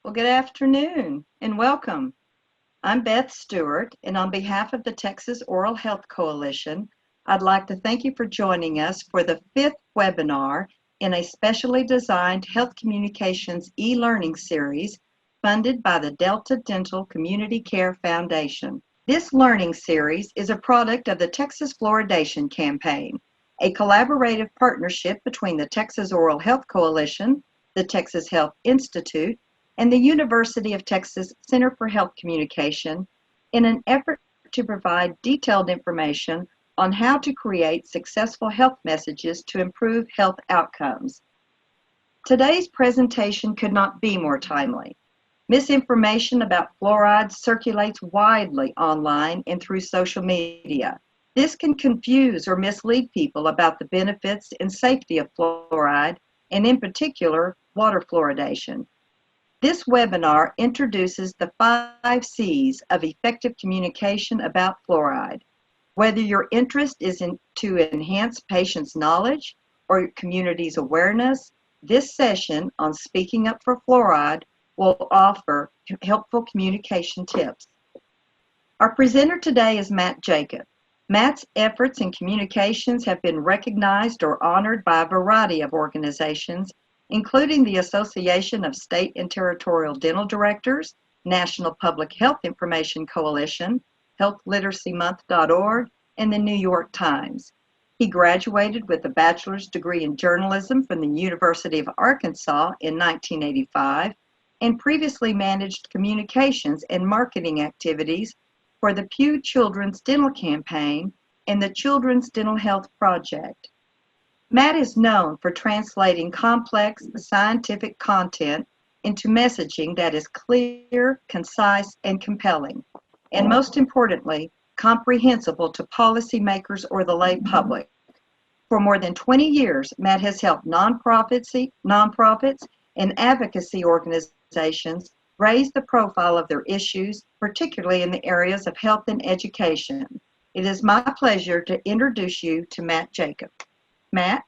Well, good afternoon and welcome. I'm Beth Stewart, and on behalf of the Texas Oral Health Coalition, I'd like to thank you for joining us for the fifth webinar in a specially designed health communications e-learning series funded by the Delta Dental Community Care Foundation. This learning series is a product of the Texas Fluoridation Campaign, a collaborative partnership between the Texas Oral Health Coalition, the Texas Health Institute, and the University of Texas Center for Health Communication in an effort to provide detailed information on how to create successful health messages to improve health outcomes. Today's presentation could not be more timely. Misinformation about fluoride circulates widely online and through social media. This can confuse or mislead people about the benefits and safety of fluoride, and in particular, water fluoridation. This webinar introduces the 5 C's of effective communication about fluoride. Whether your interest is to enhance patients' knowledge or your community's awareness, this session on Speaking Up for Fluoride will offer helpful communication tips. Our presenter today is Matt Jacob. Matt's efforts in communications have been recognized or honored by a variety of organizations, including the Association of State and Territorial Dental Directors, National Public Health Information Coalition, HealthLiteracyMonth.org, and the New York Times. He graduated with a bachelor's degree in journalism from the University of Arkansas in 1985 and previously managed communications and marketing activities for the Pew Children's Dental Campaign and the Children's Dental Health Project. Matt is known for translating complex scientific content into messaging that is clear, concise, and compelling, and most importantly, comprehensible to policymakers or the lay public. For more than 20 years, Matt has helped nonprofits and advocacy organizations raise the profile of their issues, particularly in the areas of health and education. It is my pleasure to introduce you to Matt Jacob. Matt?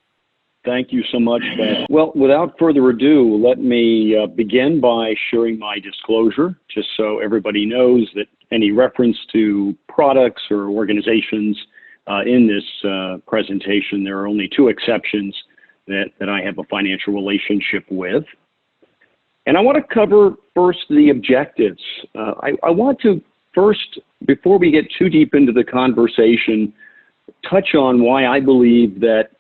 Thank you so much, Beth. Well, without further ado, let me begin by sharing my disclosure, just so everybody knows that any reference to products or organizations in this presentation, there are only 2 exceptions that I have a financial relationship with. And I want to cover first the objectives. I want to first, before we get too deep into the conversation, touch on why I believe that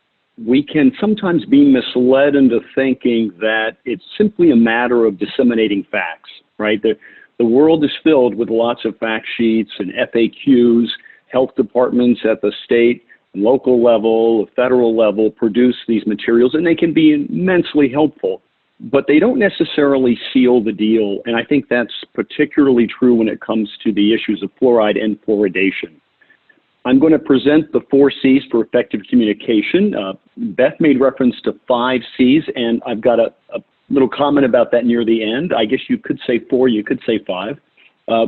we can sometimes be misled into thinking that it's simply a matter of disseminating facts, right? The world is filled with lots of fact sheets and FAQs. Health departments at the state, local level, federal level produce these materials, and they can be immensely helpful, but they don't necessarily seal the deal. And I think that's particularly true when it comes to the issues of fluoride and fluoridation. I'm going to present the 4 C's for effective communication. Beth made reference to 5 C's, and I've got a little comment about that near the end. I guess you could say 4, you could say 5.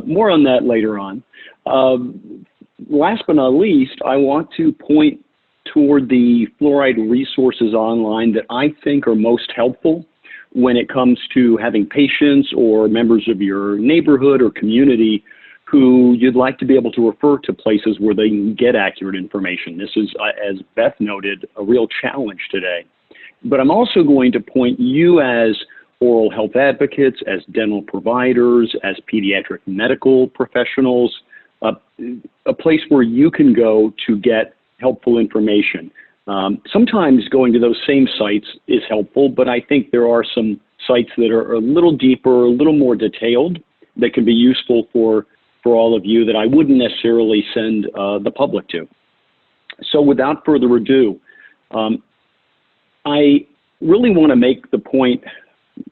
More on that later on. Last but not least, I want to point toward the fluoride resources online that I think are most helpful when it comes to having patients or members of your neighborhood or community who you'd like to be able to refer to places where they can get accurate information. This is, as Beth noted, a real challenge today. But I'm also going to point you as oral health advocates, as dental providers, as pediatric medical professionals, a place where you can go to get helpful information. Sometimes going to those same sites is helpful, but I think there are some sites that are a little deeper, a little more detailed, that can be useful for all of you that I wouldn't necessarily send the public to. So without further ado, I really want to make the point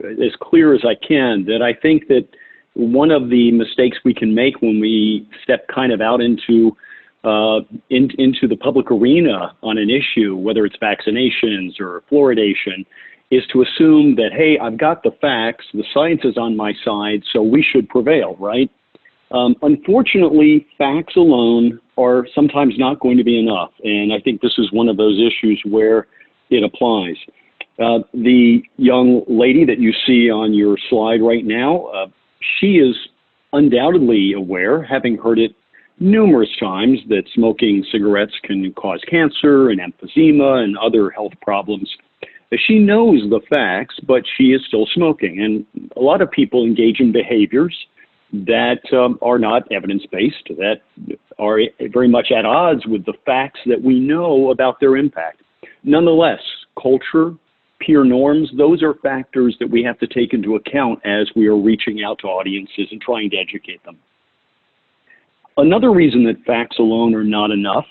as clear as I can that I think that one of the mistakes we can make when we step kind of out into the public arena on an issue, whether it's vaccinations or fluoridation, is to assume that, hey, I've got the facts, the science is on my side, so we should prevail, right? Unfortunately, facts alone are sometimes not going to be enough, and I think this is one of those issues where it applies. The young lady that you see on your slide right now, she is undoubtedly aware, having heard it numerous times, that smoking cigarettes can cause cancer and emphysema and other health problems. She knows the facts, but she is still smoking. And a lot of people engage in behaviors that are not evidence-based, that are very much at odds with the facts that we know about their impact. Nonetheless, culture, peer norms, those are factors that we have to take into account as we are reaching out to audiences and trying to educate them. Another reason that facts alone are not enough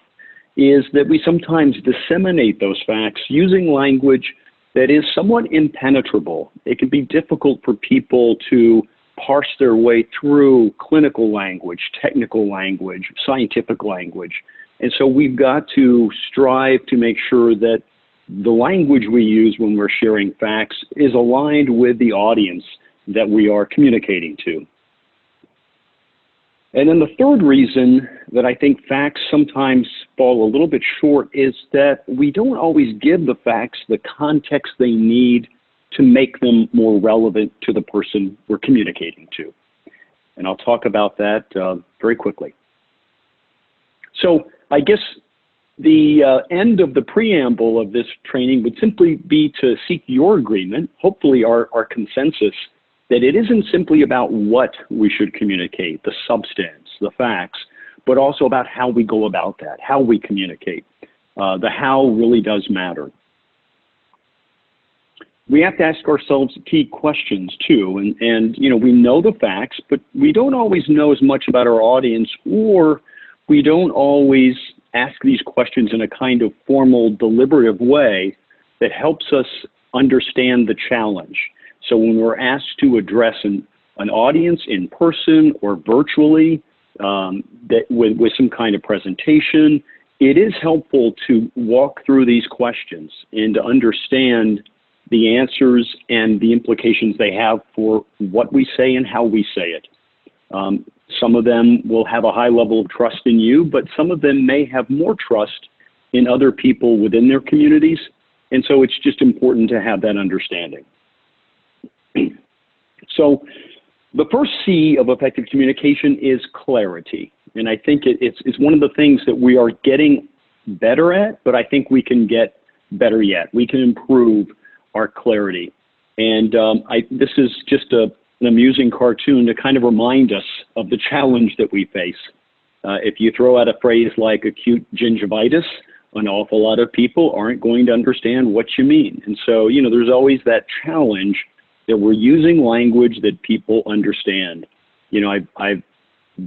is that we sometimes disseminate those facts using language that is somewhat impenetrable. It can be difficult for people to parse their way through clinical language, technical language, scientific language. And so we've got to strive to make sure that the language we use when we're sharing facts is aligned with the audience that we are communicating to. And then the third reason that I think facts sometimes fall a little bit short is that we don't always give the facts the context they need to make them more relevant to the person we're communicating to. And I'll talk about that very quickly. So I guess the end of the preamble of this training would simply be to seek your agreement, hopefully our consensus, that it isn't simply about what we should communicate, the substance, the facts, but also about how we go about that, how we communicate. The how really does matter. We have to ask ourselves key questions too, and you know, we know the facts, but we don't always know as much about our audience, or we don't always ask these questions in a kind of formal, deliberative way that helps us understand the challenge. So when we're asked to address an audience in person or virtually with some kind of presentation, it is helpful to walk through these questions and to understand the answers and the implications they have for what we say and how we say it. Some of them will have a high level of trust in you, but some of them may have more trust in other people within their communities. And so it's just important to have that understanding. So the first C of effective communication is clarity. And I think it's one of the things that we are getting better at, but I think we can get better yet. We can improve our clarity. And this is just an amusing cartoon to kind of remind us of the challenge that we face. If you throw out a phrase like acute gingivitis, an awful lot of people aren't going to understand what you mean. And so, you know, there's always that challenge that we're using language that people understand. You know, I've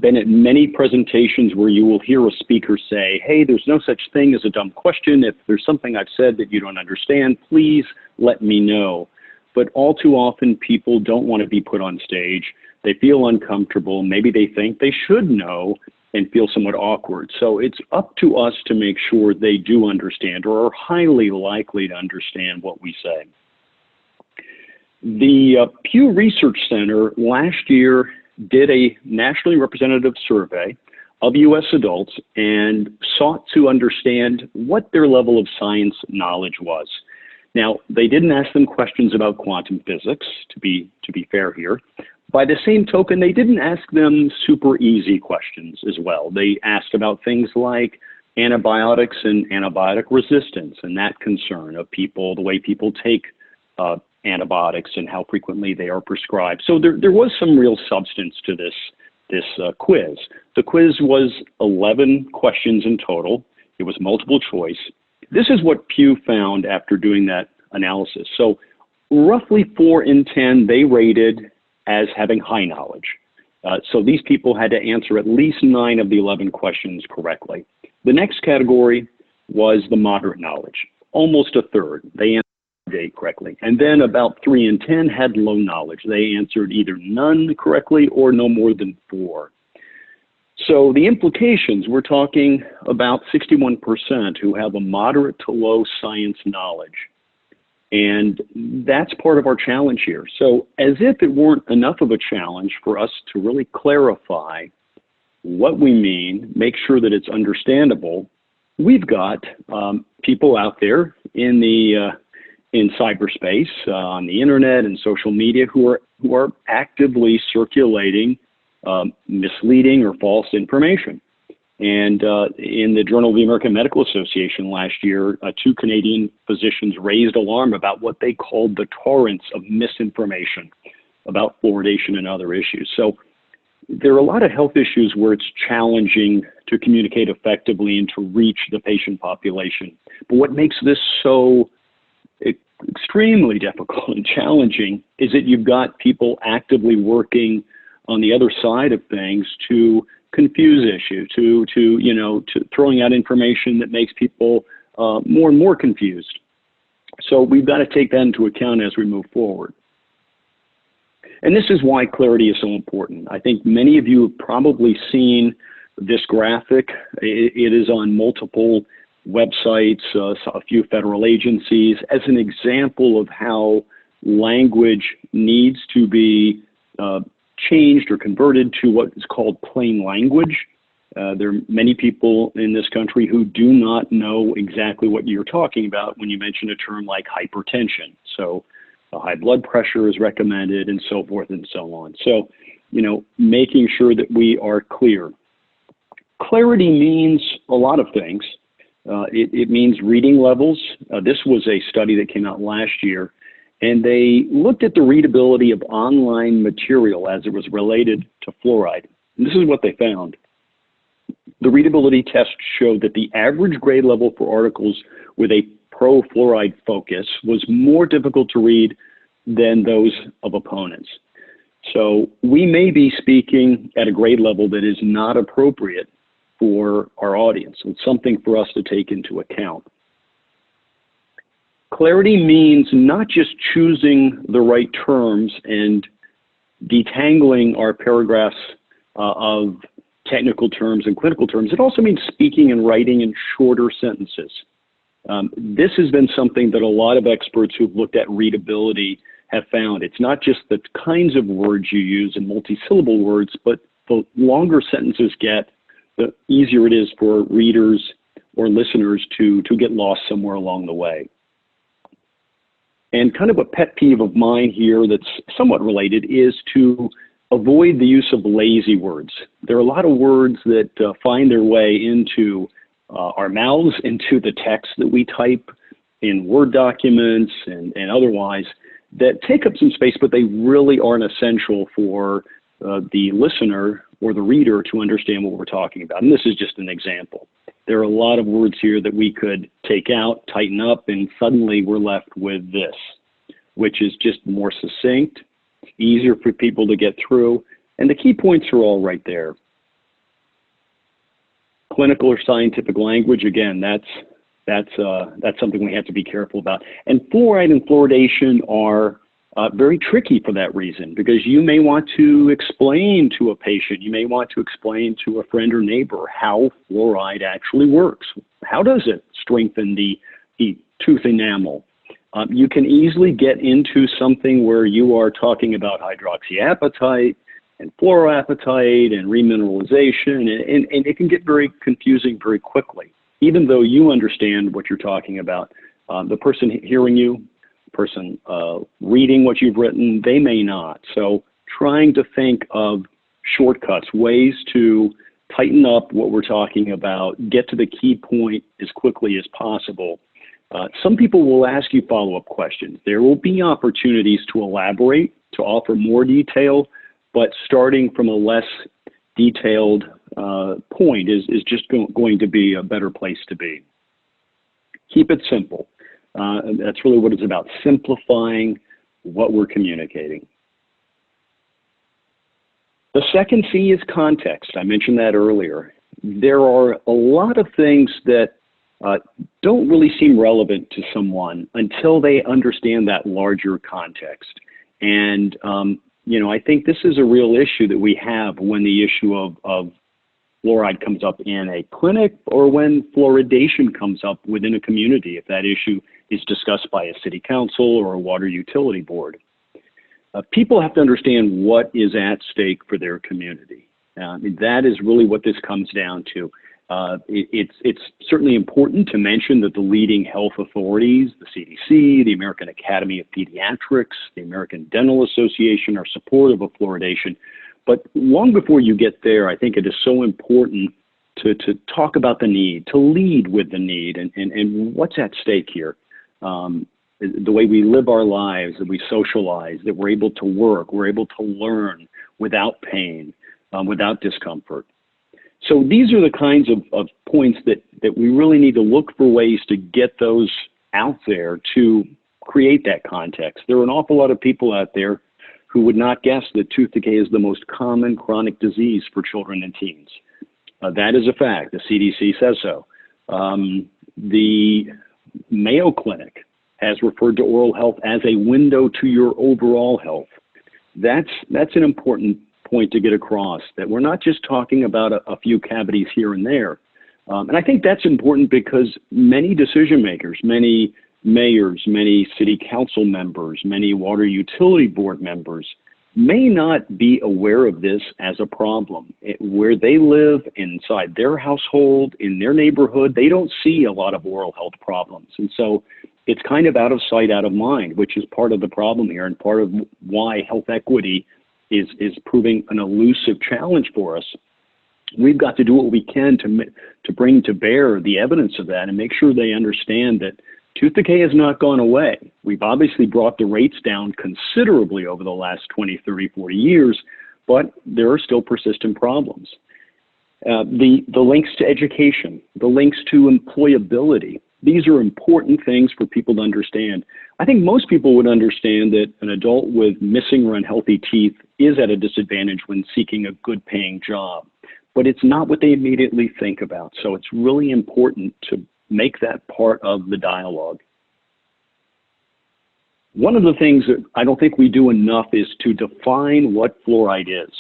been at many presentations where you will hear a speaker say, hey, there's no such thing as a dumb question. If there's something I've said that you don't understand, please let me know. But all too often, people don't want to be put on stage. They feel uncomfortable. Maybe they think they should know and feel somewhat awkward. So it's up to us to make sure they do understand or are highly likely to understand what we say. The Pew Research Center last year did a nationally representative survey of U.S. adults and sought to understand what their level of science knowledge was. Now, they didn't ask them questions about quantum physics, to be fair here. By the same token, they didn't ask them super easy questions as well. They asked about things like antibiotics and antibiotic resistance and that concern of people, the way people take antibiotics and how frequently they are prescribed. So there was some real substance to this quiz. The quiz was 11 questions in total. It was multiple choice. This is what Pew found after doing that analysis. So roughly 4 in 10 they rated as having high knowledge. So these people had to answer at least 9 of the 11 questions correctly. The next category was the moderate knowledge, almost a third. They answered 8 correctly. And then about 3 in 10 had low knowledge. They answered either none correctly or no more than 4. So the implications, we're talking about 61% who have a moderate to low science knowledge. And that's part of our challenge here. So as if it weren't enough of a challenge for us to really clarify what we mean, make sure that it's understandable, we've got people out there in the in cyberspace, on the internet and social media, who are actively circulating misleading or false information. And in the Journal of the American Medical Association last year, 2 Canadian physicians raised alarm about what they called the torrents of misinformation about fluoridation and other issues. So there are a lot of health issues where it's challenging to communicate effectively and to reach the patient population. But what makes this so extremely difficult and challenging is that you've got people actively working on the other side of things to confuse issue, to throwing out information that makes people more and more confused. So we've got to take that into account as we move forward. And this is why clarity is so important. I think many of you have probably seen this graphic. It is on multiple websites, a few federal agencies, as an example of how language needs to be changed or converted to what is called plain language. There are many people in this country who do not know exactly what you're talking about when you mention a term like hypertension. So high blood pressure is recommended and so forth and so on. So, making sure that we are clear. Clarity means a lot of things. It means reading levels. This was a study that came out last year, and they looked at the readability of online material as it was related to fluoride. And this is what they found. The readability test showed that the average grade level for articles with a pro-fluoride focus was more difficult to read than those of opponents. So we may be speaking at a grade level that is not appropriate for our audience. It's something for us to take into account. Clarity means not just choosing the right terms and detangling our paragraphs of technical terms and clinical terms. It also means speaking and writing in shorter sentences. This has been something that a lot of experts who've looked at readability have found. It's not just the kinds of words you use in multisyllable words, but the longer sentences get, the easier it is for readers or listeners to get lost somewhere along the way. And kind of a pet peeve of mine here that's somewhat related is to avoid the use of lazy words. There are a lot of words that find their way into our mouths, into the text that we type in Word documents and otherwise that take up some space, but they really aren't essential for the listener or the reader to understand what we're talking about. And this is just an example. There are a lot of words here that we could take out, tighten up, and suddenly we're left with this, which is just more succinct, easier for people to get through, and the key points are all right there. Clinical or scientific language, again, that's something we have to be careful about. And fluoride and fluoridation are very tricky for that reason, because you may want to explain to a patient, you may want to explain to a friend or neighbor how fluoride actually works. How does it strengthen the tooth enamel? You can easily get into something where you are talking about hydroxyapatite and fluoroapatite and remineralization, and it can get very confusing very quickly. Even though you understand what you're talking about, the person hearing you, the person reading what you've written, they may not. So trying to think of shortcuts, ways to tighten up what we're talking about, get to the key point as quickly as possible. Some people will ask you follow-up questions. There will be opportunities to elaborate, to offer more detail, but starting from a less detailed point is just going to be a better place to be. Keep it simple. That's really what it's about, simplifying what we're communicating. The second C is context. I mentioned that earlier. There are a lot of things that don't really seem relevant to someone until they understand that larger context. And, I think this is a real issue that we have when the issue of fluoride comes up in a clinic or when fluoridation comes up within a community, if that issue is discussed by a city council or a water utility board. People have to understand what is at stake for their community. That is really what this comes down to. It's certainly important to mention that the leading health authorities, the CDC, the American Academy of Pediatrics, the American Dental Association, are supportive of fluoridation. But long before you get there, I think it is so important to talk about the need, to lead with the need, and what's at stake here. The way we live our lives, that we socialize, that we're able to work, we're able to learn without pain, without discomfort. So these are the kinds of points that we really need to look for ways to get those out there to create that context. There are an awful lot of people out there who would not guess that tooth decay is the most common chronic disease for children and teens. That is a fact. The CDC says so. The Mayo Clinic has referred to oral health as a window to your overall health. That's an important point to get across, that we're not just talking about a few cavities here and there. And I think that's important because many decision makers, many mayors, many city council members, many water utility board members may not be aware of this as a problem. Where they live, inside their household, in their neighborhood, they don't see a lot of oral health problems. And so it's kind of out of sight, out of mind, which is part of the problem here and part of why health equity is proving an elusive challenge for us. We've got to do what we can to bring to bear the evidence of that and make sure they understand that tooth decay has not gone away. We've obviously brought the rates down considerably over the last 20, 30, 40 years, but there are still persistent problems. The links to education, the links to employability, these are important things for people to understand. I think most people would understand that an adult with missing or unhealthy teeth is at a disadvantage when seeking a good paying job, but it's not what they immediately think about. So it's really important to make that part of the dialogue. One of the things that I don't think we do enough is to define what fluoride is.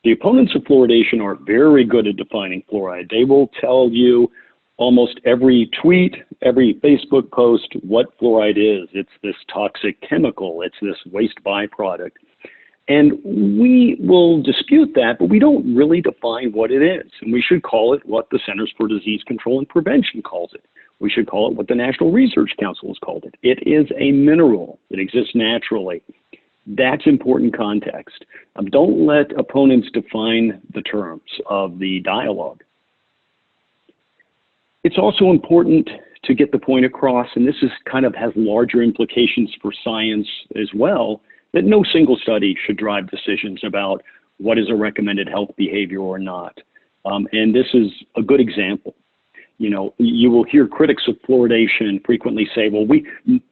The opponents of fluoridation are very good at defining fluoride. They will tell you almost every tweet, every Facebook post what fluoride is. It's this toxic chemical. It's this waste byproduct. And we will dispute that, but we don't really define what it is. And we should call it what the Centers for Disease Control and Prevention calls it. We should call it what the National Research Council has called it. It is a mineral that exists naturally. That's important context. Don't let opponents define the terms of the dialogue. It's also important to get the point across, and this is kind of has larger implications for science as well, that no single study should drive decisions about what is a recommended health behavior or not. And this is a good example. You know, you will hear critics of fluoridation frequently say, well,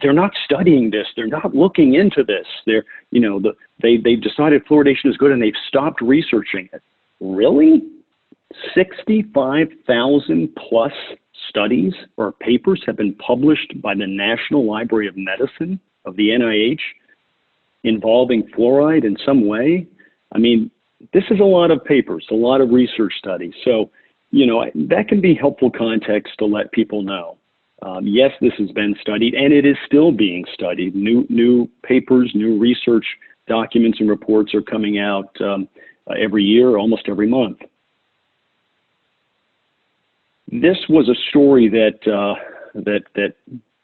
they're not studying this. They're not looking into this. They've decided fluoridation is good and they've stopped researching it. Really? 65,000 plus studies or papers have been published by the National Library of Medicine of the NIH involving fluoride in some way. I mean, this is a lot of papers, a lot of research studies. So, you know, that can be helpful context to let people know. Yes, this has been studied and it is still being studied. New papers, new research documents and reports are coming out every year, almost every month. This was a story that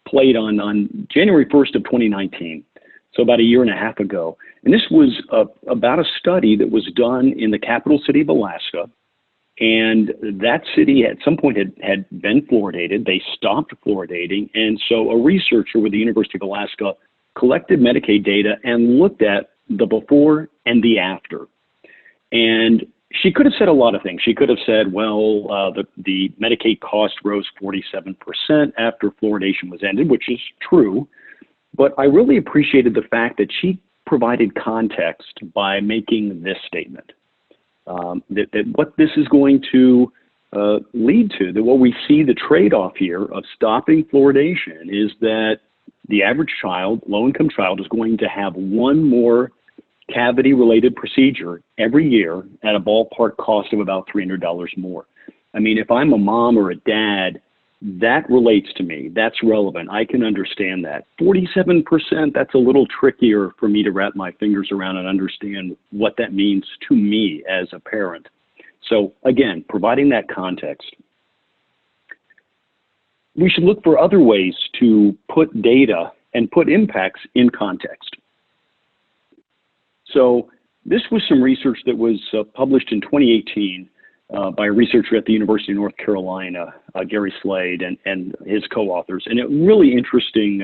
played on January 1st of 2019, so about a year and a half ago. And this was about a study that was done in the capital city of Alaska. And that city at some point had been fluoridated. They stopped fluoridating. And so a researcher with the University of Alaska collected Medicaid data and looked at the before and the after. And she could have said a lot of things. She could have said, well, the Medicaid cost rose 47% after fluoridation was ended, which is true. But I really appreciated the fact that she provided context by making this statement, that what this is going to lead to, that what we see the trade-off here of stopping fluoridation is that the average child, low-income child, is going to have one more cavity-related procedure every year at a ballpark cost of about $300 more. I mean, if I'm a mom or a dad, that relates to me. That's relevant. I can understand that. 47%, that's a little trickier for me to wrap my fingers around and understand what that means to me as a parent. So again, providing that context. we should look for other ways to put data and put impacts in context. So this was some research that was published in 2018 by a researcher at the University of North Carolina, Gary Slade, and his co-authors, and a really interesting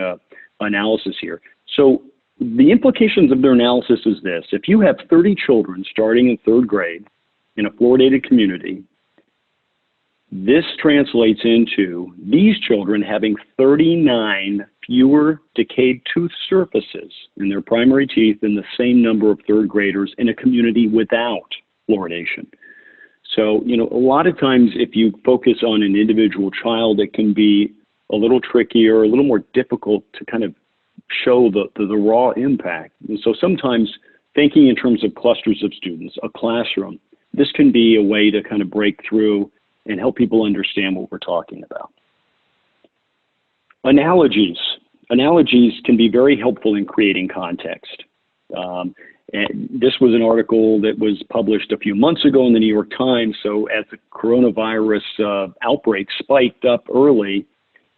analysis here. So the implications of their analysis is this: if you have 30 children starting in 3rd grade in a fluoridated community, this translates into these children having 39 fewer decayed tooth surfaces in their primary teeth than the same number of 3rd graders in a community without fluoridation. So, you know, a lot of times if you focus on an individual child, it can be a little trickier, a little more difficult to kind of show the raw impact. And so sometimes thinking in terms of clusters of students, a classroom, this can be a way to kind of break through and help people understand what we're talking about. Analogies. Analogies can be very helpful in creating context. And this was an article that was published a few months ago in the New York Times. So as the coronavirus outbreak spiked up early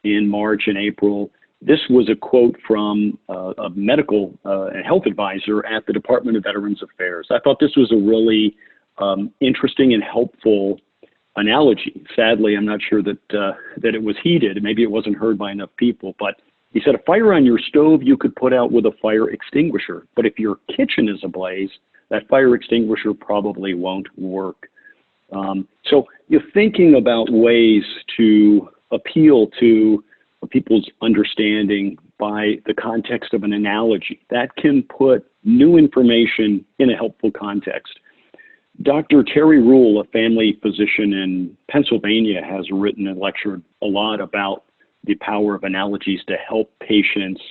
in March and April, this was a quote from a medical and health advisor at the Department of Veterans Affairs. I thought this was a really interesting and helpful analogy. Sadly, I'm not sure that that it was heeded. Maybe it wasn't heard by enough people, but he said, a fire on your stove you could put out with a fire extinguisher, but if your kitchen is ablaze, that fire extinguisher probably won't work. So you're thinking about ways to appeal to people's understanding by the context of an analogy. That can put new information in a helpful context. Dr. Terry Rule, a family physician in Pennsylvania, has written and lectured a lot about the power of analogies to help patients,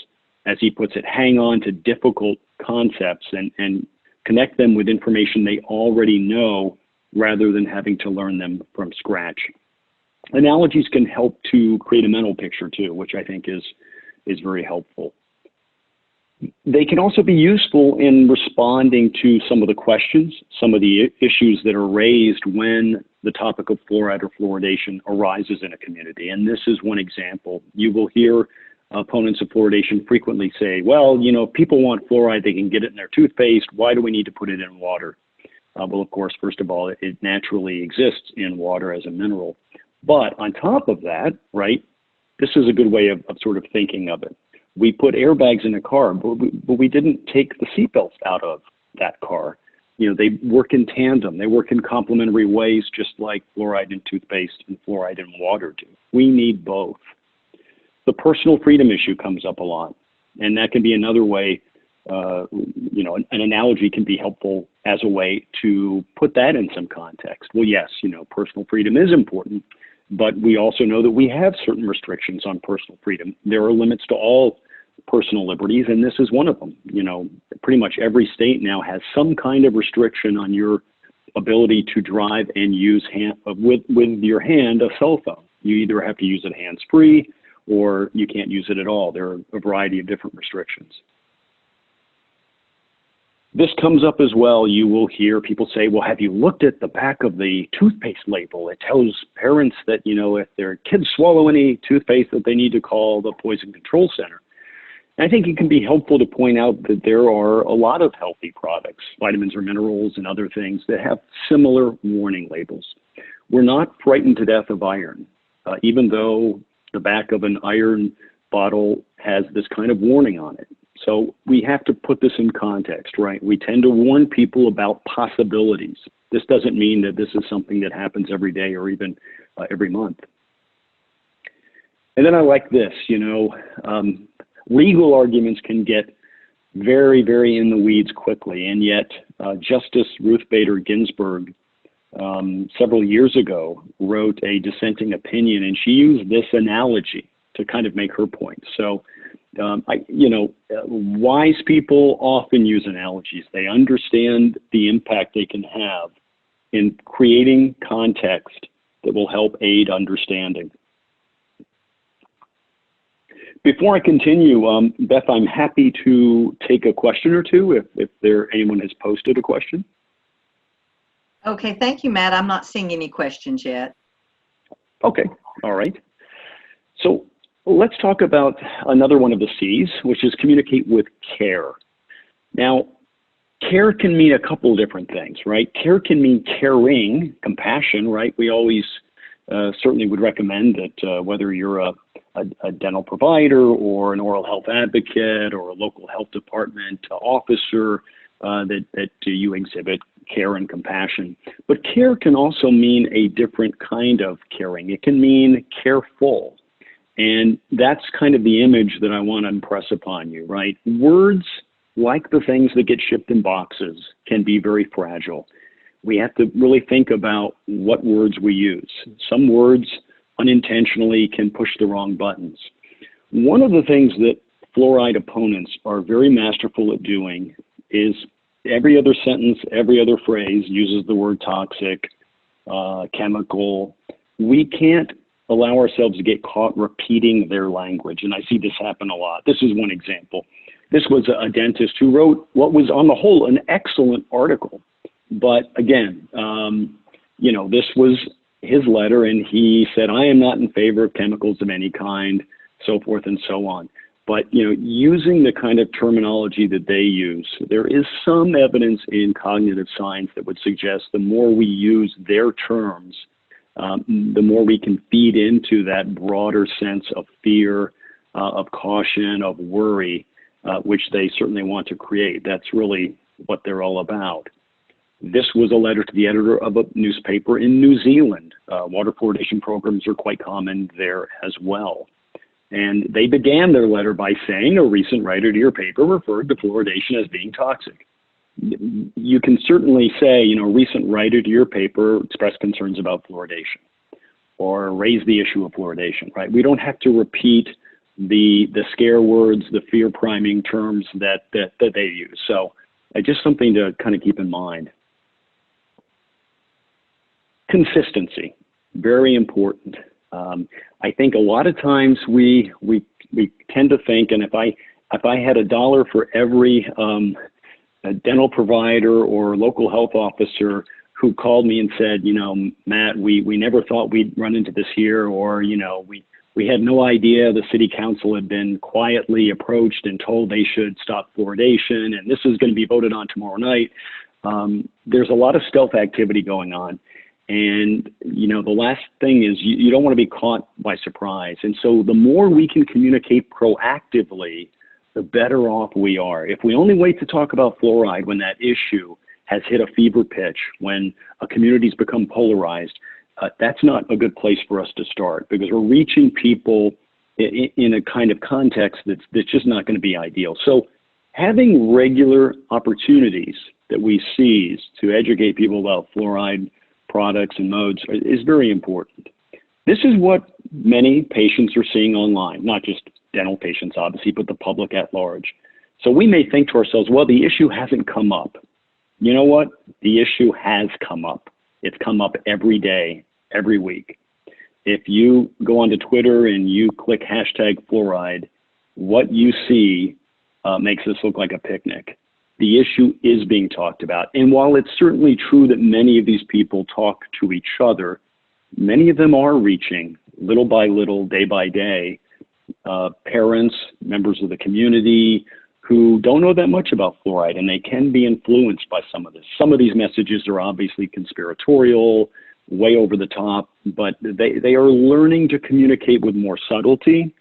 as he puts it, hang on to difficult concepts and connect them with information they already know rather than having to learn them from scratch. Analogies can help to create a mental picture too, which I think is very helpful. They can also be useful in responding to some of the questions, some of the issues that are raised when the topic of fluoride or fluoridation arises in a community. And this is one example. You will hear opponents of fluoridation frequently say, well, you know, if people want fluoride, they can get it in their toothpaste. Why do we need to put it in water? Well, of course, first of all, it naturally exists in water as a mineral. But on top of that, right, this is a good way of sort of thinking of it. We put airbags in a car, but we didn't take the seatbelts out of that car. You know, they work in tandem. They work in complementary ways, just like fluoride in toothpaste and fluoride in water do. We need both. The personal freedom issue comes up a lot, and that can be another way, you know, an analogy can be helpful as a way to put that in some context. Well, yes, you know, personal freedom is important, but we also know that we have certain restrictions on personal freedom. There are limits to all personal liberties, and this is one of them. You know, pretty much every state now has some kind of restriction on your ability to drive and use with your hand a cell phone. You either have to use it hands-free or you can't use it at all. There are a variety of different restrictions. This comes up as well. You will hear people say, well, have you looked at the back of the toothpaste label? It tells parents that, you know, if their kids swallow any toothpaste, that they need to call the Poison Control Center. And I think it can be helpful to point out that there are a lot of healthy products, vitamins or minerals and other things that have similar warning labels. We're not frightened to death of iron, even though the back of an iron bottle has this kind of warning on it. So we have to put this in context, right? We tend to warn people about possibilities. This doesn't mean that this is something that happens every day or even every month. And then I like this, you know, legal arguments can get very, very in the weeds quickly. And yet Justice Ruth Bader Ginsburg several years ago wrote a dissenting opinion, and she used this analogy to kind of make her point. So, you know, wise people often use analogies. They understand the impact they can have in creating context that will help aid understanding. Before I continue, Beth, I'm happy to take a question or two if anyone has posted a question. Okay, thank you, Matt. I'm not seeing any questions yet. Okay, all right. So let's talk about another one of the C's, which is communicate with care. Now, care can mean a couple different things, right? Care can mean caring, compassion, right? We always certainly would recommend that whether you're a dental provider or an oral health advocate or a local health department officer, that you exhibit care and compassion. But care can also mean a different kind of caring. It can mean careful. And that's kind of the image that I want to impress upon you, right? Words, like the things that get shipped in boxes, can be very fragile. We have to really think about what words we use. Some words unintentionally can push the wrong buttons. One of the things that fluoride opponents are very masterful at doing is every other sentence, every other phrase uses the word toxic, chemical. We can't allow ourselves to get caught repeating their language, and I see this happen a lot. This is one example. This was a dentist who wrote what was on the whole an excellent article. But again, this was his letter, and he said, I am not in favor of chemicals of any kind, so forth and so on. But, using the kind of terminology that they use, there is some evidence in cognitive science that would suggest the more we use their terms, the more we can feed into that broader sense of fear, of caution, of worry, which they certainly want to create. That's really what they're all about. This was a letter to the editor of a newspaper in New Zealand. Water fluoridation programs are quite common there as well. And they began their letter by saying, a recent writer to your paper referred to fluoridation as being toxic. You can certainly say, a recent writer to your paper expressed concerns about fluoridation or raise the issue of fluoridation, right? We don't have to repeat the scare words, the fear priming terms that they use. So just something to kind of keep in mind. Consistency, very important. I think a lot of times we tend to think, and if I had $1 for every a dental provider or local health officer who called me and said, Matt, we never thought we'd run into this here, or we had no idea the city council had been quietly approached and told they should stop fluoridation, and this is going to be voted on tomorrow night. There's a lot of stealth activity going on. And, the last thing is you don't want to be caught by surprise. And so the more we can communicate proactively, the better off we are. If we only wait to talk about fluoride when that issue has hit a fever pitch, when a community's become polarized, that's not a good place for us to start, because we're reaching people in a kind of context that's just not going to be ideal. So having regular opportunities that we seize to educate people about fluoride products and modes is very important. This is what many patients are seeing online, not just dental patients, obviously, but the public at large. So we may think to ourselves, well, the issue hasn't come up. You know what? The issue has come up. It's come up every day, every week. If you go onto Twitter and you click #fluoride, what you see makes this look like a picnic. The issue is being talked about. And while it's certainly true that many of these people talk to each other, many of them are reaching little by little, day by day, parents, members of the community who don't know that much about fluoride, and they can be influenced by some of this. Some of these messages are obviously conspiratorial, way over the top, but they are learning to communicate with more subtlety.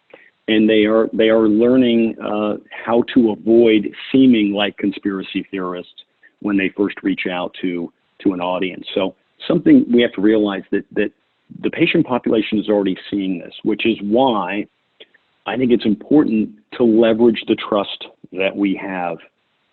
And they are learning how to avoid seeming like conspiracy theorists when they first reach out to an audience. So something we have to realize that the patient population is already seeing this, which is why I think it's important to leverage the trust that we have.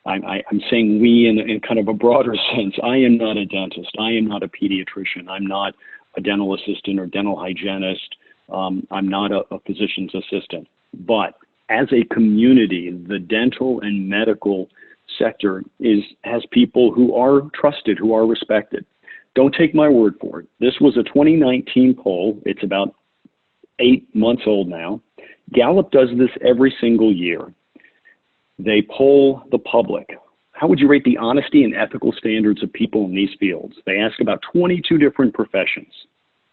I'm saying we in kind of a broader sense. I am not a dentist. I am not a pediatrician. I'm not a dental assistant or dental hygienist. I'm not a physician's assistant, but as a community, the dental and medical sector has people who are trusted, who are respected. Don't take my word for it. This was a 2019 poll. It's about 8 months old now. Gallup does this every single year. They poll the public. How would you rate the honesty and ethical standards of people in these fields? They ask about 22 different professions: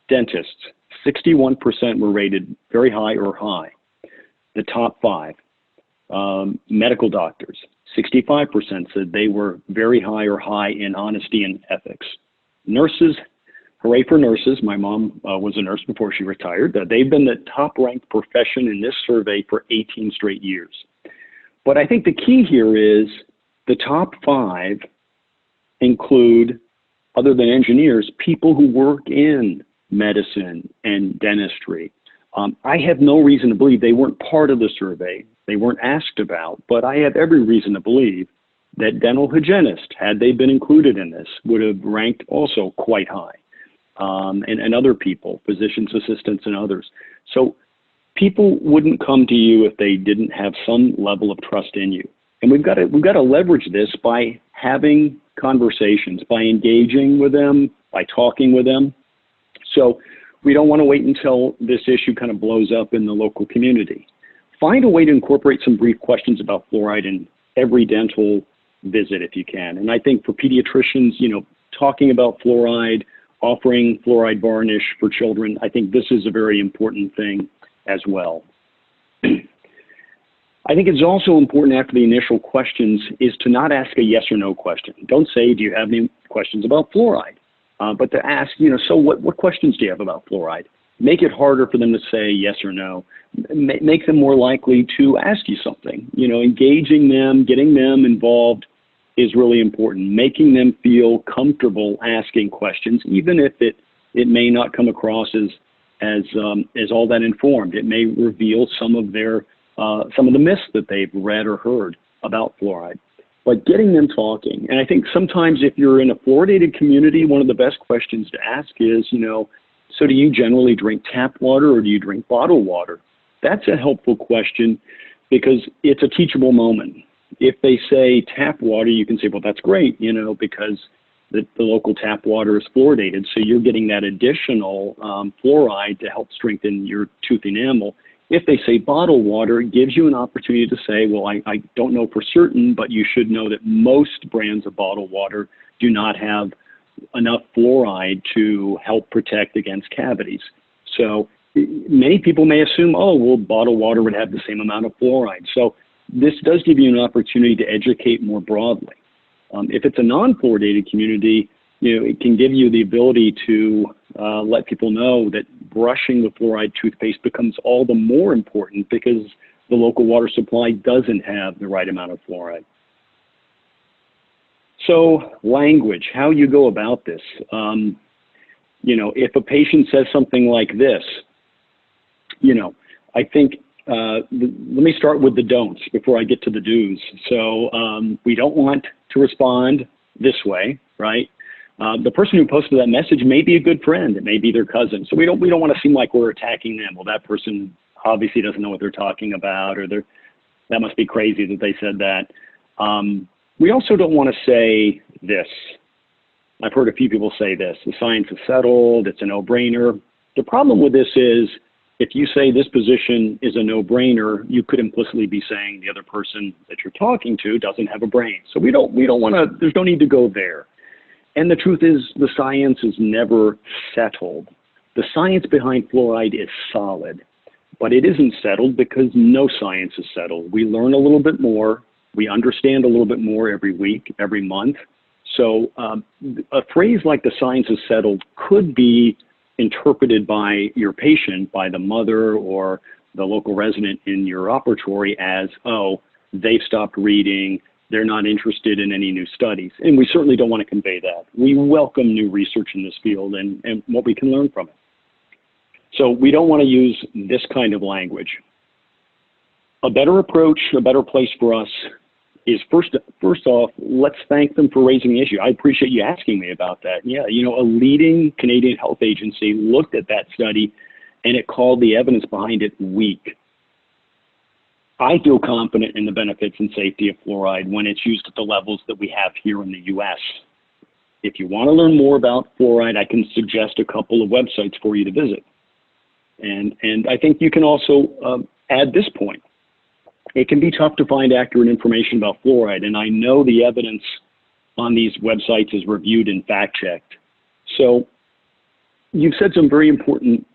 dentists, 61% were rated very high or high. The top five, medical doctors, 65% said they were very high or high in honesty and ethics. Nurses, hooray for nurses. My mom was a nurse before she retired. They've been the top ranked profession in this survey for 18 straight years. But I think the key here is the top five include, other than engineers, people who work in medicine and dentistry. I have no reason to believe they weren't part of the survey. They weren't asked about, but I have every reason to believe that dental hygienists, had they been included in this, would have ranked also quite high. And other people, physician's assistants and others. So people wouldn't come to you if they didn't have some level of trust in you. And we've got to leverage this by having conversations, by engaging with them, by talking with them. So we don't want to wait until this issue kind of blows up in the local community. Find a way to incorporate some brief questions about fluoride in every dental visit if you can. And I think for pediatricians, talking about fluoride, offering fluoride varnish for children, I think this is a very important thing as well. I think it's also important after the initial questions is to not ask a yes or no question. Don't say, do you have any questions about fluoride? But to ask, so what questions do you have about fluoride? Make it harder for them to say yes or no. Make them more likely to ask you something. Engaging them, getting them involved is really important. Making them feel comfortable asking questions, even if it may not come across as all that informed. It may reveal some of the myths that they've read or heard about fluoride. But getting them talking, and I think sometimes if you're in a fluoridated community, one of the best questions to ask is, so do you generally drink tap water or do you drink bottled water? That's a helpful question because it's a teachable moment. If they say tap water, you can say, well, that's great, because the local tap water is fluoridated. So you're getting that additional fluoride to help strengthen your tooth enamel. If they say bottled water, it gives you an opportunity to say, well, I don't know for certain, but you should know that most brands of bottled water do not have enough fluoride to help protect against cavities. So many people may assume, oh, well, bottled water would have the same amount of fluoride. So this does give you an opportunity to educate more broadly. If it's a non-fluoridated community, it can give you the ability to let people know that brushing with fluoride toothpaste becomes all the more important because the local water supply doesn't have the right amount of fluoride. So language, how you go about this. If a patient says something like this, I think let me start with the don'ts before I get to the do's. So we don't want to respond this way, right? The person who posted that message may be a good friend. It may be their cousin. So we don't want to seem like we're attacking them. Well, that person obviously doesn't know what they're talking about, or that must be crazy that they said that. We also don't want to say this. I've heard a few people say this. The science is settled. It's a no-brainer. The problem with this is if you say this position is a no-brainer, you could implicitly be saying the other person that you're talking to doesn't have a brain. So we don't want to, there's no need to go there. And the truth is the science is never settled. The science behind fluoride is solid, but it isn't settled because no science is settled. We learn a little bit more. We understand a little bit more every week, every month. So a phrase like the science is settled could be interpreted by your patient, by the mother or the local resident in your operatory as, oh, they've stopped reading, they're not interested in any new studies. And we certainly don't want to convey that. We welcome new research in this field and what we can learn from it. So we don't want to use this kind of language. A better approach, a better place for us is first off, let's thank them for raising the issue. I appreciate you asking me about that. Yeah, a leading Canadian health agency looked at that study and it called the evidence behind it weak. I feel confident in the benefits and safety of fluoride when it's used at the levels that we have here in the US. If you want to learn more about fluoride, I can suggest a couple of websites for you to visit. And I think you can also add this point. It can be tough to find accurate information about fluoride, and I know the evidence on these websites is reviewed and fact-checked. So you've said some very important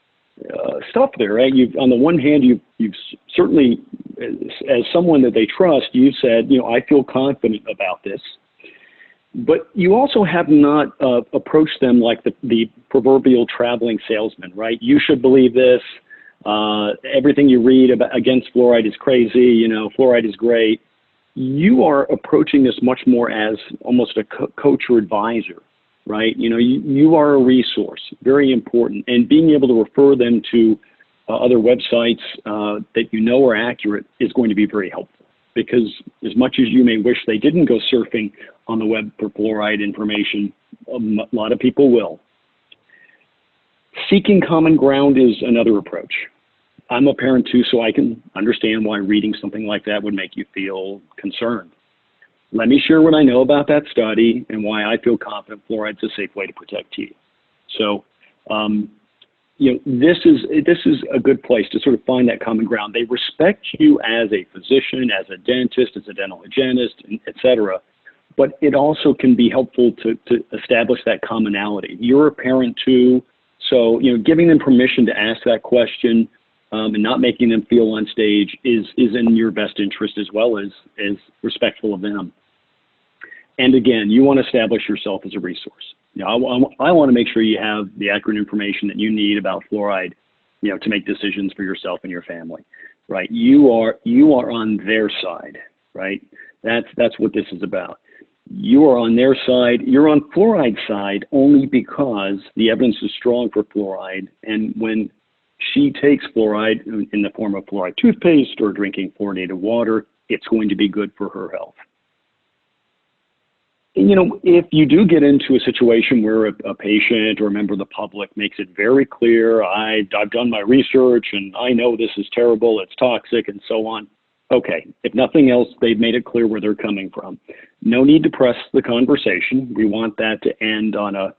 stuff there, right? On the one hand, you've certainly, as someone that they trust, you said, I feel confident about this. But you also have not approached them like the proverbial traveling salesman, right? You should believe this. Everything you read against fluoride is crazy. Fluoride is great. You are approaching this much more as almost a coach or advisor, right? You are a resource, very important. And being able to refer them to other websites that are accurate is going to be very helpful. Because as much as you may wish they didn't go surfing on the web for fluoride information, a lot of people will. Seeking common ground is another approach. I'm a parent too, so I can understand why reading something like that would make you feel concerned. Let me share what I know about that study and why I feel confident fluoride's a safe way to protect teeth. So, this is a good place to sort of find that common ground. They respect you as a physician, as a dentist, as a dental hygienist, et cetera. But it also can be helpful to establish that commonality. You're a parent too, so giving them permission to ask that question and not making them feel on stage is in your best interest as well as respectful of them. And again, you want to establish yourself as a resource. I want to make sure you have the accurate information that you need about fluoride, to make decisions for yourself and your family, right? You are on their side, right? That's what this is about. You are on their side. You're on fluoride's side only because the evidence is strong for fluoride. And when she takes fluoride in the form of fluoride toothpaste or drinking fluoridated water, it's going to be good for her health. If you do get into a situation where a patient or a member of the public makes it very clear, I've done my research and I know this is terrible, it's toxic and so on. Okay, if nothing else, they've made it clear where they're coming from. No need to press the conversation. We want that to end on a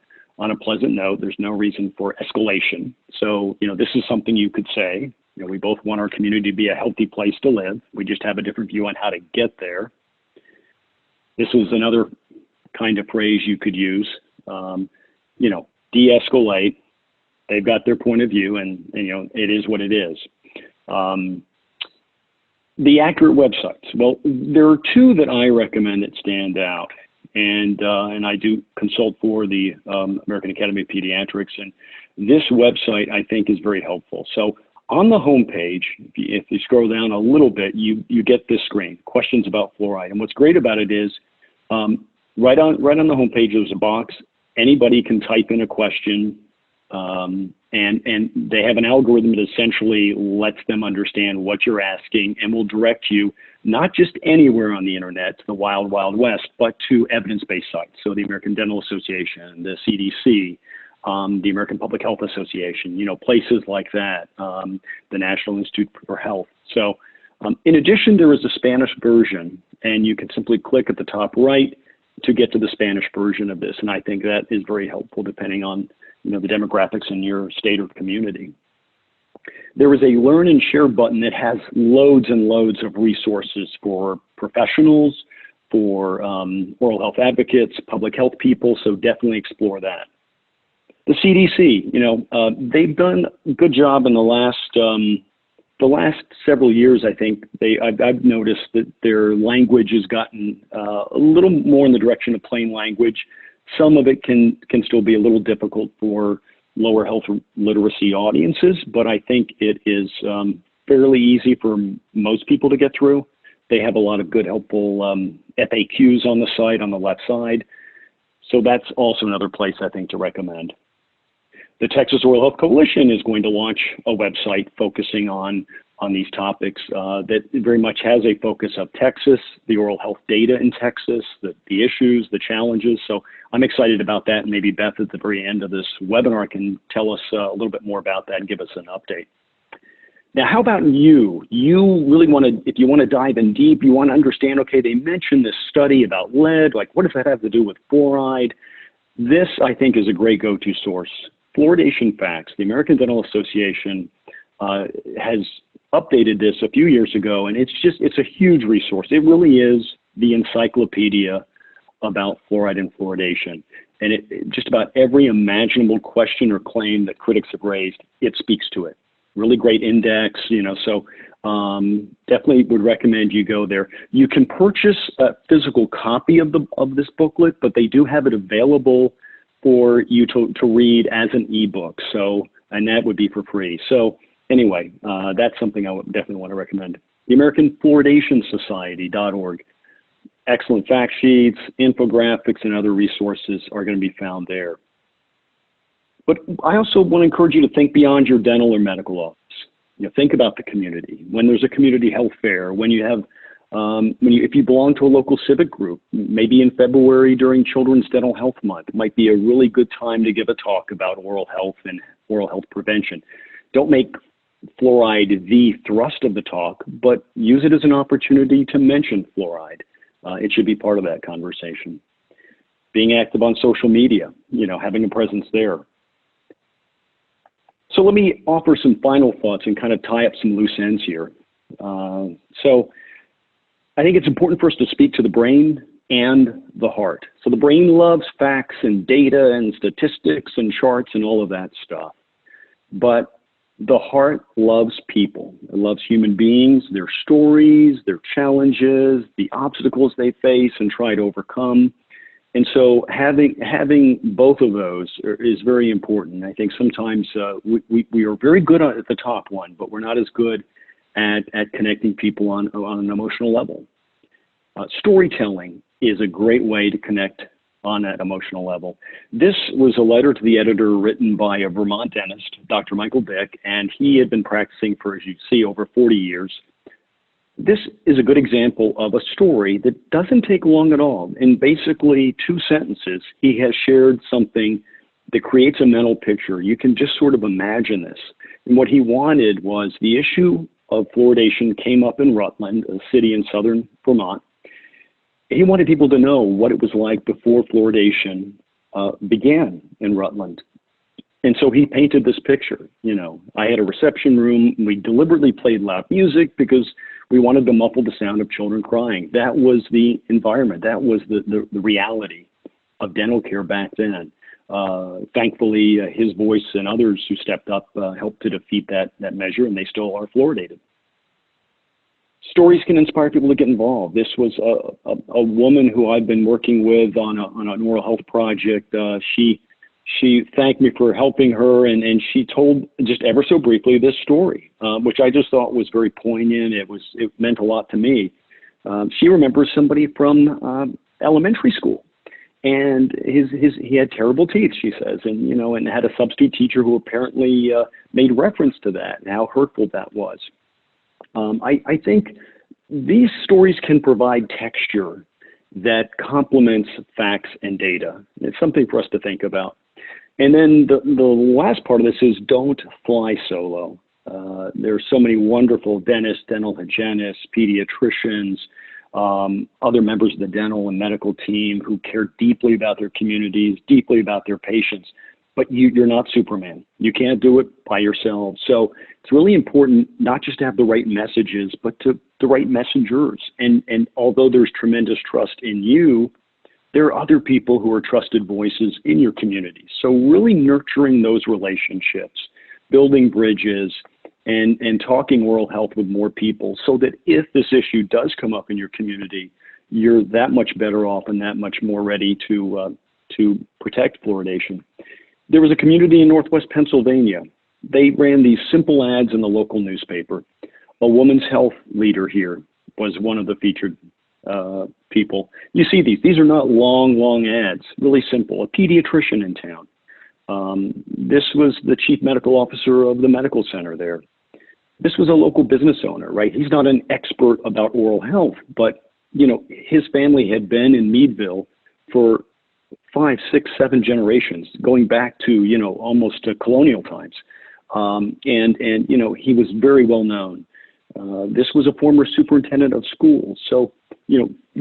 pleasant note. There's no reason for escalation. So, this is something you could say. We both want our community to be a healthy place to live. We just have a different view on how to get there. This is another kind of phrase you could use, de-escalate. They've got their point of view and it is what it is. The accurate websites. Well, there are two that I recommend that stand out. And I do consult for the American Academy of Pediatrics. And this website, I think, is very helpful. So on the homepage, if you scroll down a little bit, you get this screen, questions about fluoride. And what's great about it is right on the homepage, there's a box. Anybody can type in a question, and they have an algorithm that essentially lets them understand what you're asking and will direct you not just anywhere on the internet, to the wild, wild west, but to evidence-based sites. So the American Dental Association, the CDC, the American Public Health Association, places like that, the National Institute for Health. So in addition, there is a Spanish version, and you can simply click at the top right to get to the Spanish version of this. And I think that is very helpful depending on the demographics in your state or community. There is a learn and share button that has loads and loads of resources for professionals, for oral health advocates, public health people, so definitely explore that. The CDC, they've done a good job in the last several years. I think I've noticed that their language has gotten a little more in the direction of plain language. Some of it can still be a little difficult for lower health literacy audiences, but I think it is fairly easy for most people to get through. They have a lot of good, helpful FAQs on the site on the left side. So that's also another place I think to recommend. The Texas Oral Health Coalition is going to launch a website focusing on these topics that very much has a focus of Texas, the oral health data in Texas, the issues, the challenges. So I'm excited about that. And maybe Beth at the very end of this webinar can tell us a little bit more about that and give us an update. Now, how about you? You really want to, if you want to dive in deep, you want to understand, okay, they mentioned this study about lead, like what does that have to do with fluoride? This, I think, is a great go-to source. Fluoridation Facts, the American Dental Association has updated this a few years ago, and it's a huge resource. It really is the encyclopedia about fluoride and fluoridation. just about every imaginable question or claim that critics have raised, it speaks to it. Really great index, so definitely would recommend you go there. You can purchase a physical copy of this booklet, but they do have it available for you to read as an ebook. So, and that would be for free. So anyway, that's something I would definitely want to recommend. The American Fluoridation Society.org. Excellent fact sheets, infographics, and other resources are going to be found there. But I also want to encourage you to think beyond your dental or medical office. Think about the community. When there's a community health fair, when you have, if you belong to a local civic group, maybe in February during Children's Dental Health Month, it might be a really good time to give a talk about oral health and oral health prevention. Don't make fluoride the thrust of the talk, but use it as an opportunity to mention fluoride. It should be part of that conversation. Being active on social media, having a presence there. So let me offer some final thoughts and kind of tie up some loose ends here. So I think it's important for us to speak to the brain and the heart. So the brain loves facts and data and statistics and charts and all of that stuff. But the heart loves people. It loves human beings, their stories, their challenges, the obstacles they face and try to overcome. And so having both of those is very important. I think sometimes we are very good at the top one, but we're not as good at connecting people on an emotional level. Storytelling is a great way to connect on that emotional level. This was a letter to the editor written by a Vermont dentist, Dr. Michael Dick, and he had been practicing for, as you see, over 40 years. This is a good example of a story that doesn't take long at all. In basically 2 sentences, he has shared something that creates a mental picture. You can just sort of imagine this. And what he wanted was the issue of fluoridation came up in Rutland, a city in southern Vermont. He wanted people to know what it was like before fluoridation began in Rutland. And so he painted this picture. I had a reception room. We deliberately played loud music because we wanted to muffle the sound of children crying. That was the environment. That was the reality of dental care back then. Thankfully, his voice and others who stepped up helped to defeat that measure, and they still are fluoridated. Stories can inspire people to get involved. This was a woman who I've been working with on an oral health project. She thanked me for helping her, and she told just ever so briefly this story, which I just thought was very poignant. It meant a lot to me. She remembers somebody from elementary school, and he had terrible teeth, she says, and had a substitute teacher who apparently made reference to that and how hurtful that was. I think these stories can provide texture that complements facts and data. It's something for us to think about. And then the last part of this is don't fly solo. There are so many wonderful dentists, dental hygienists, pediatricians, other members of the dental and medical team who care deeply about their communities, deeply about their patients. But you're not Superman. You can't do it by yourself. So it's really important not just to have the right messages, but the right messengers. And although there's tremendous trust in you, there are other people who are trusted voices in your community. So really nurturing those relationships, building bridges, and talking oral health with more people so that if this issue does come up in your community, you're that much better off and that much more ready to protect fluoridation. There was a community in Northwest Pennsylvania. They ran these simple ads in the local newspaper. A woman's health leader here was one of the featured people. You see these are not long ads, really simple. A pediatrician in town. This was the chief medical officer of the medical center there. This was a local business owner, right? He's not an expert about oral health, but his family had been in Meadville for 5, 6, 7 generations, going back to, almost colonial times. And he was very well known. This was a former superintendent of schools. So,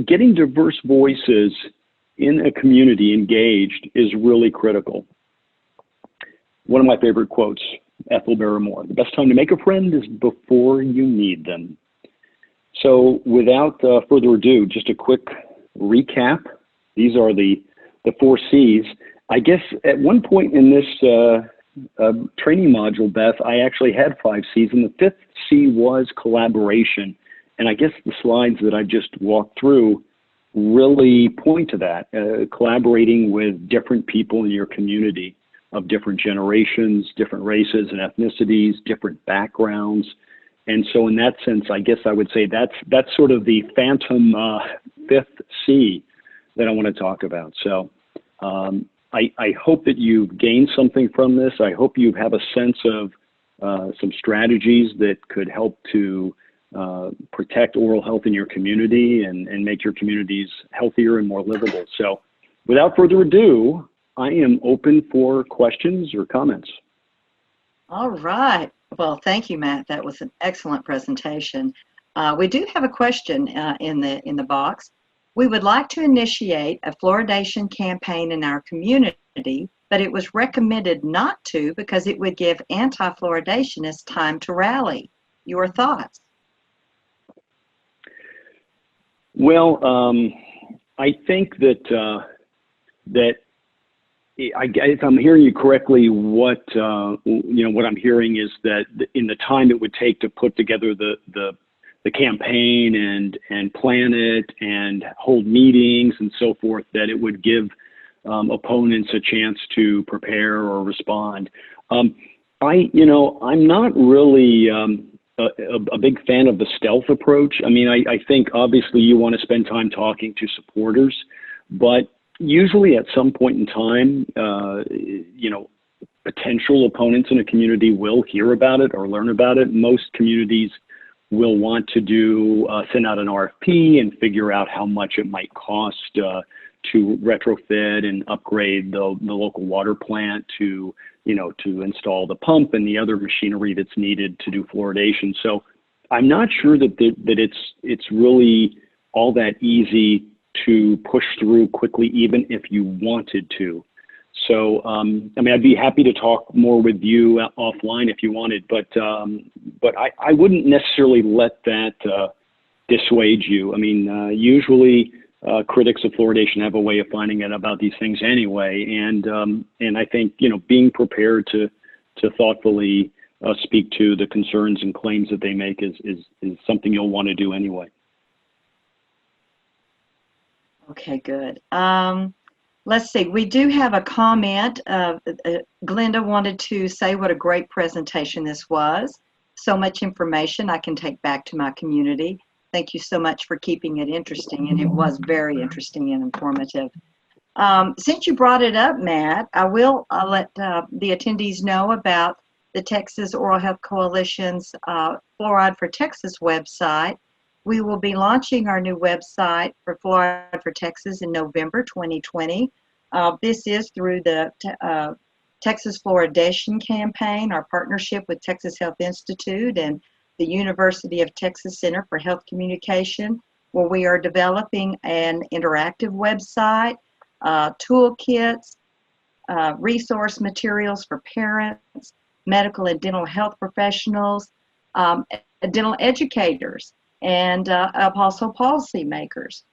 getting diverse voices in a community engaged is really critical. One of my favorite quotes, Ethel Barrymore, the best time to make a friend is before you need them. So without further ado, just a quick recap. These are the 4 C's. I guess at one point in this training module, Beth, I actually had 5 C's, and the fifth C was collaboration. And I guess the slides that I just walked through really point to that, collaborating with different people in your community of different generations, different races and ethnicities, different backgrounds. And so in that sense, I guess I would say that's sort of the phantom fifth C that I want to talk about. So I hope that you've gained something from this. I hope you have a sense of some strategies that could help to protect oral health in your community and make your communities healthier and more livable. So without further ado, I am open for questions or comments. All right. Well, thank you, Matt. That was an excellent presentation. We do have a question in the box. We would like to initiate a fluoridation campaign in our community, but it was recommended not to because it would give anti-fluoridationists time to rally. Your thoughts? Well, I think that if I'm hearing you correctly, what I'm hearing is that in the time it would take to put together the campaign and plan it and hold meetings and so forth, that it would give opponents a chance to prepare or respond. I'm not really a big fan of the stealth approach. I mean, I think obviously you want to spend time talking to supporters, but usually at some point in time, potential opponents in a community will hear about it or learn about it. Most communities will want to send out an RFP and figure out how much it might cost to retrofit and upgrade the local water plant to install the pump and the other machinery that's needed to do fluoridation. So I'm not sure that it's really all that easy to push through quickly, even if you wanted to. So, I'd be happy to talk more with you offline if you wanted, but I wouldn't necessarily let that dissuade you. I mean, usually critics of fluoridation have a way of finding out about these things anyway, and I think being prepared to thoughtfully speak to the concerns and claims that they make is something you'll want to do anyway. Okay, good. Let's see, we do have a comment. Glenda wanted to say what a great presentation this was. So much information I can take back to my community. Thank you so much for keeping it interesting, and it was very interesting and informative. Since you brought it up, Matt, I'll let the attendees know about the Texas Oral Health Coalition's Fluoride for Texas website. We will be launching our new website for Fluoride for Texas in November 2020. This is through the Texas Fluoridation Campaign, our partnership with Texas Health Institute and the University of Texas Center for Health Communication, where we are developing an interactive website, toolkits, resource materials for parents, medical and dental health professionals, dental educators, and also policymakers.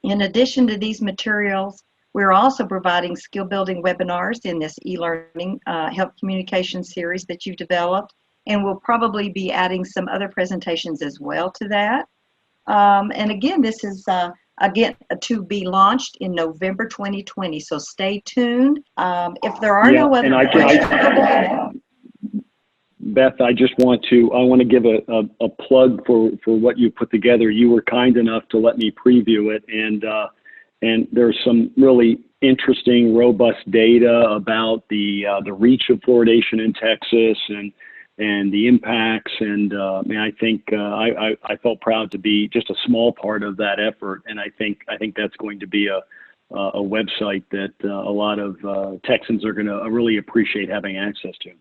In addition to these materials, we're also providing skill-building webinars in this e-learning health communication series that you've developed, and we'll probably be adding some other presentations as well to that. And again, this is to be launched in November 2020, so stay tuned. If there are no other questions, Beth, I want to give a plug for what you put together. You were kind enough to let me preview it, and there's some really interesting, robust data about the reach of fluoridation in Texas and the impacts. And I think I felt proud to be just a small part of that effort, and I think that's going to be a website that a lot of Texans are going to really appreciate having access to.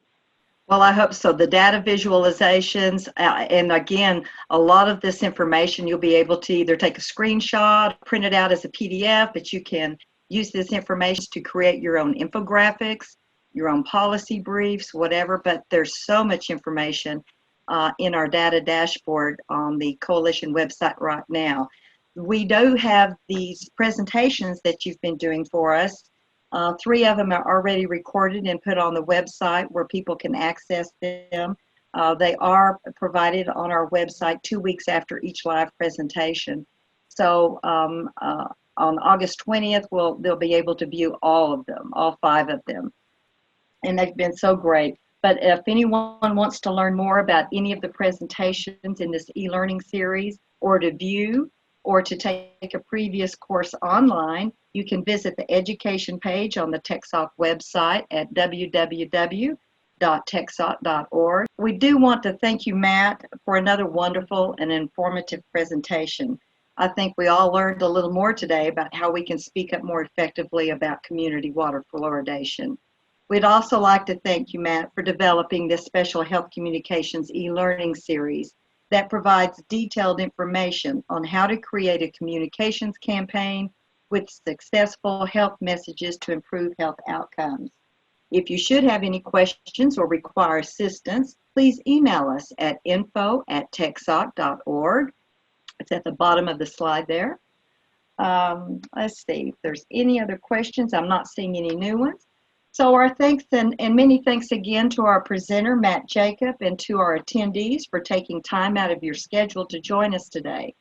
Well, I hope so. The data visualizations, and again, a lot of this information you'll be able to either take a screenshot, print it out as a PDF, but you can use this information to create your own infographics, your own policy briefs, whatever. But there's so much information in our data dashboard on the coalition website right now. We do have these presentations that you've been doing for us Three of them are already recorded and put on the website where people can access them. They are provided on our website 2 weeks after each live presentation. So on August 20th, they'll be able to view all of them, all 5 of them. And they've been so great. But if anyone wants to learn more about any of the presentations in this e-learning series, or to view or to take a previous course online, you can visit the education page on the TechSOC website at www.techsoc.org. We do want to thank you, Matt, for another wonderful and informative presentation. I think we all learned a little more today about how we can speak up more effectively about community water fluoridation. We'd also like to thank you, Matt, for developing this special health communications e-learning series that provides detailed information on how to create a communications campaign with successful health messages to improve health outcomes. If you should have any questions or require assistance, please email us at info@techsoc.org. It's at the bottom of the slide there. Let's see if there's any other questions. I'm not seeing any new ones. So our thanks and many thanks again to our presenter, Matt Jacob, and to our attendees for taking time out of your schedule to join us today.